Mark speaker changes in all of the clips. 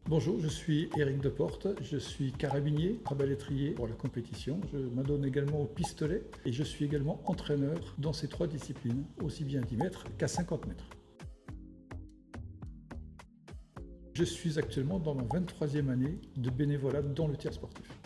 Speaker 1: Bonjour, je suis Éric Deporte, je suis carabinier, arbalétrier pour la compétition. Je m'adonne également au pistolet et je suis également entraîneur dans ces trois disciplines, aussi bien à 10 mètres qu'à 50 mètres. Je suis actuellement dans ma 23e année de bénévolat dans le tir sportif.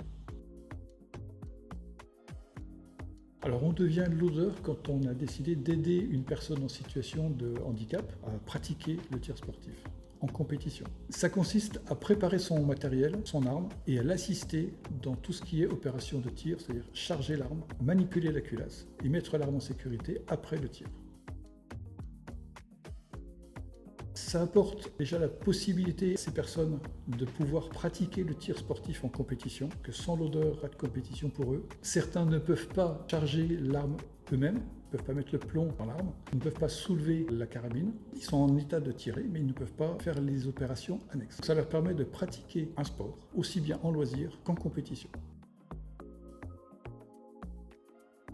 Speaker 1: Alors on devient loader quand on a décidé d'aider une personne en situation de handicap à pratiquer le tir sportif en compétition. Ça consiste à préparer son matériel, son arme, et à l'assister dans tout ce qui est opération de tir, c'est-à-dire charger l'arme, manipuler la culasse et mettre l'arme en sécurité après le tir. Ça apporte déjà la possibilité à ces personnes de pouvoir pratiquer le tir sportif en compétition, que sans l'odeur, pas de compétition pour eux. Certains ne peuvent pas charger l'arme eux-mêmes, ne peuvent pas mettre le plomb dans l'arme, ils ne peuvent pas soulever la carabine. Ils sont en état de tirer, mais ils ne peuvent pas faire les opérations annexes. Ça leur permet de pratiquer un sport, aussi bien en loisir qu'en compétition.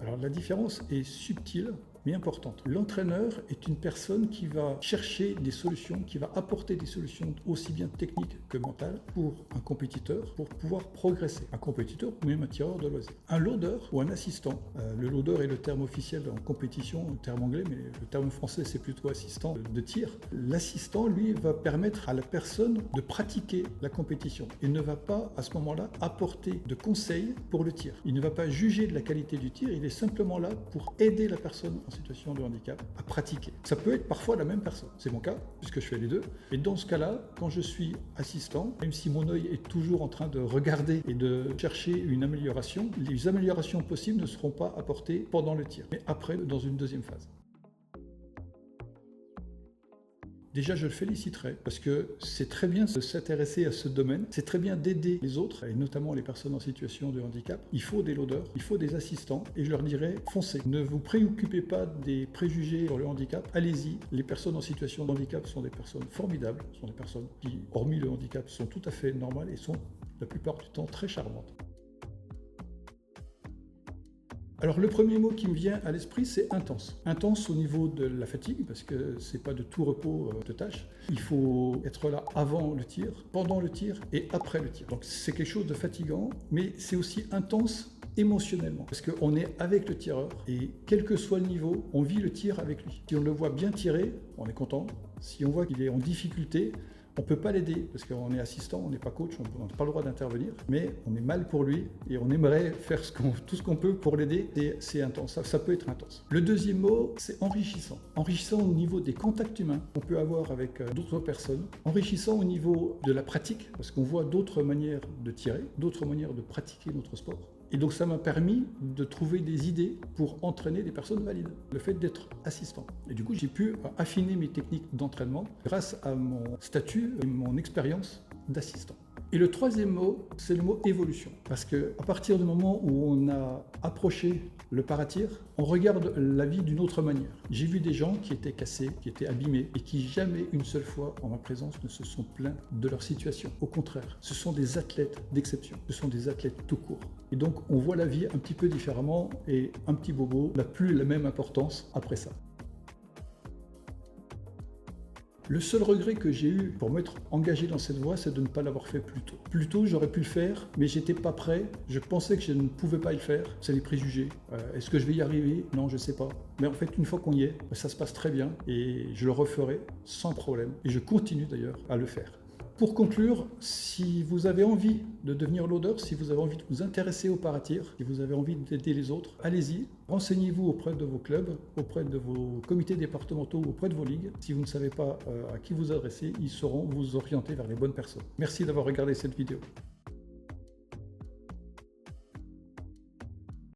Speaker 1: Alors la différence est subtile mais importante. L'entraîneur est une personne qui va chercher des solutions, qui va apporter des solutions aussi bien techniques que mentales pour un compétiteur pour pouvoir progresser. Un compétiteur ou même un tireur de loisir. Un loader ou un assistant, le loader est le terme officiel en compétition, le terme anglais, mais le terme français c'est plutôt assistant de tir. L'assistant, lui, va permettre à la personne de pratiquer la compétition et ne va pas à ce moment-là apporter de conseils pour le tir. Il ne va pas juger de la qualité du tir, il est simplement là pour aider la personne en situation de handicap à pratiquer. Ça peut être parfois la même personne, c'est mon cas, puisque je fais les deux. Et dans ce cas-là, quand je suis assistant, même si mon œil est toujours en train de regarder et de chercher une amélioration, les améliorations possibles ne seront pas apportées pendant le tir, mais après, dans une deuxième phase. Déjà, je le féliciterai parce que c'est très bien de s'intéresser à ce domaine, c'est très bien d'aider les autres, et notamment les personnes en situation de handicap. Il faut des loaders, il faut des assistants, et je leur dirais, foncez. Ne vous préoccupez pas des préjugés sur le handicap, allez-y. Les personnes en situation de handicap sont des personnes formidables, sont des personnes qui, hormis le handicap, sont tout à fait normales et sont la plupart du temps très charmantes. Alors le premier mot qui me vient à l'esprit, c'est intense. Intense au niveau de la fatigue, parce que c'est pas de tout repos de tâche. Il faut être là avant le tir, pendant le tir et après le tir. Donc c'est quelque chose de fatigant, mais c'est aussi intense émotionnellement, parce qu'on est avec le tireur et quel que soit le niveau, on vit le tir avec lui. Si on le voit bien tirer, on est content. Si on voit qu'il est en difficulté, on ne peut pas l'aider parce qu'on est assistant, on n'est pas coach, on n'a pas le droit d'intervenir, mais on est mal pour lui et on aimerait faire tout ce qu'on peut pour l'aider et c'est intense, ça peut être intense. Le deuxième mot, c'est enrichissant. Enrichissant au niveau des contacts humains qu'on peut avoir avec d'autres personnes, enrichissant au niveau de la pratique parce qu'on voit d'autres manières de tirer, d'autres manières de pratiquer notre sport. Et donc ça m'a permis de trouver des idées pour entraîner des personnes valides. Le fait d'être assistant. Et du coup, j'ai pu affiner mes techniques d'entraînement grâce à mon statut et mon expérience d'assistant. Et le troisième mot, c'est le mot évolution. Parce qu'à partir du moment où on a approché le paratir, on regarde la vie d'une autre manière. J'ai vu des gens qui étaient cassés, qui étaient abîmés et qui jamais une seule fois en ma présence ne se sont plaints de leur situation. Au contraire, ce sont des athlètes d'exception, ce sont des athlètes tout court. Et donc on voit la vie un petit peu différemment et un petit bobo n'a plus la même importance après ça. Le seul regret que j'ai eu pour m'être engagé dans cette voie, c'est de ne pas l'avoir fait plus tôt. Plus tôt, j'aurais pu le faire, mais j'étais pas prêt. Je pensais que je ne pouvais pas le faire. C'est les préjugés. Est-ce que je vais y arriver? Non, je sais pas. Mais en fait, une fois qu'on y est, ça se passe très bien et je le referai sans problème. Et je continue d'ailleurs à le faire. Pour conclure, si vous avez envie de devenir loader, si vous avez envie de vous intéresser au paratir, si vous avez envie d'aider les autres, allez-y, renseignez-vous auprès de vos clubs, auprès de vos comités départementaux, auprès de vos ligues. Si vous ne savez pas à qui vous adresser, ils sauront vous orienter vers les bonnes personnes. Merci d'avoir regardé cette vidéo.